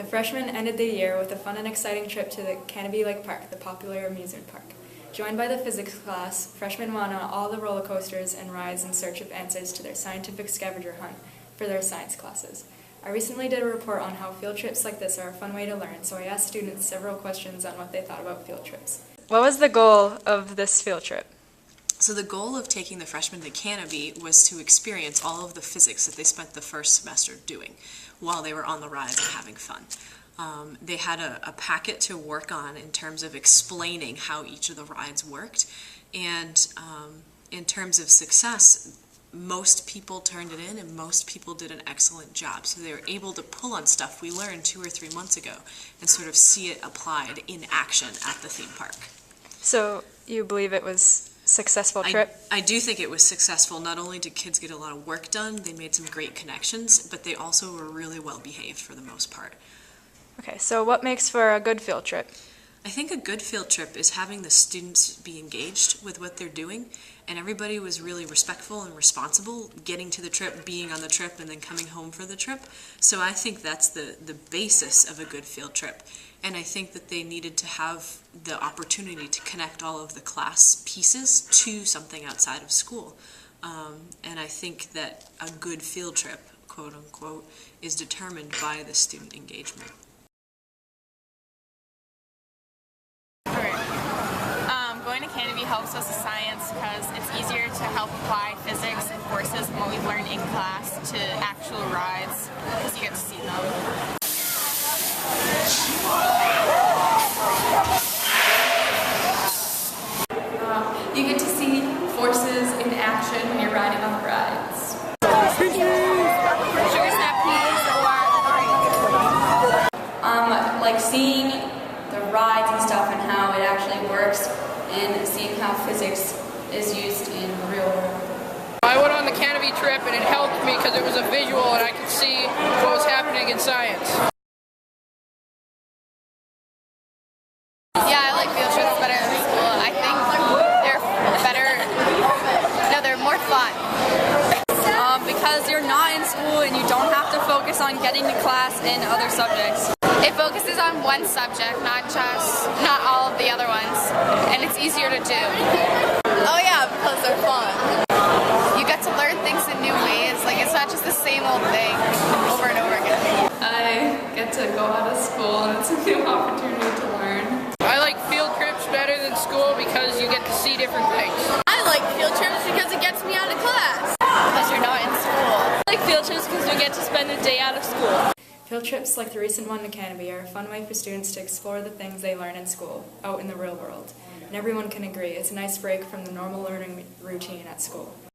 The freshmen ended the year with a fun and exciting trip to the Canobie Lake Park, the popular amusement park. Joined by the physics class, freshmen went on all the roller coasters and rides in search of answers to their scientific scavenger hunt for their science classes. I recently did a report on how field trips like this are a fun way to learn, so I asked students several questions on what they thought about field trips. What was the goal of this field trip? So the goal of taking the freshmen to Canobie was to experience all of the physics that they spent the first semester doing while they were on the rides and having fun. They had a packet to work on in terms of explaining how each of the rides worked, and in terms of success, most people turned it in and most people did an excellent job. So they were able to pull on stuff we learned 2 or 3 months ago and sort of see it applied in action at the theme park. So you believe it was a successful trip? I do think it was successful. Not only did kids get a lot of work done, they made some great connections, but they also were really well behaved for the most part. Okay, so what makes for a good field trip? I think a good field trip is having the students be engaged with what they're doing, and everybody was really respectful and responsible, getting to the trip, being on the trip, and then coming home for the trip. So I think that's the basis of a good field trip. And I think that they needed to have the opportunity to connect all of the class pieces to something outside of school. And I think that a good field trip, quote unquote, is determined by the student engagement. Going to Canobie helps us with science because it's easier to help apply physics and forces and what we've learned in class to actual rides because you get to see them. You get to see forces in action when you're riding on the rides. Sugar snap peas Like seeing the rides and stuff and how it actually works, and seeing how physics is used in the real world. I went on the Canobie trip and it helped me because it was a visual and I could see what was happening in science. Yeah, I like field trips better than school. I think they're better. No, they're more fun. Because you're not in school and you don't have to focus on getting to class in other subjects. It focuses on one subject, not all of the other ones, and it's easier to do. Oh yeah, because they're fun. You get to learn things in new ways. Like, it's not just the same old thing over and over again. I get to go out of school and it's a new opportunity to learn. I like field trips better than school because you get to see different things. I like field trips because it gets me out of class. Because you're not in school. I like field trips because we get to spend a day out of school. Field trips like the recent one to Canobie are a fun way for students to explore the things they learn in school, out in the real world. And everyone can agree, it's a nice break from the normal learning routine at school.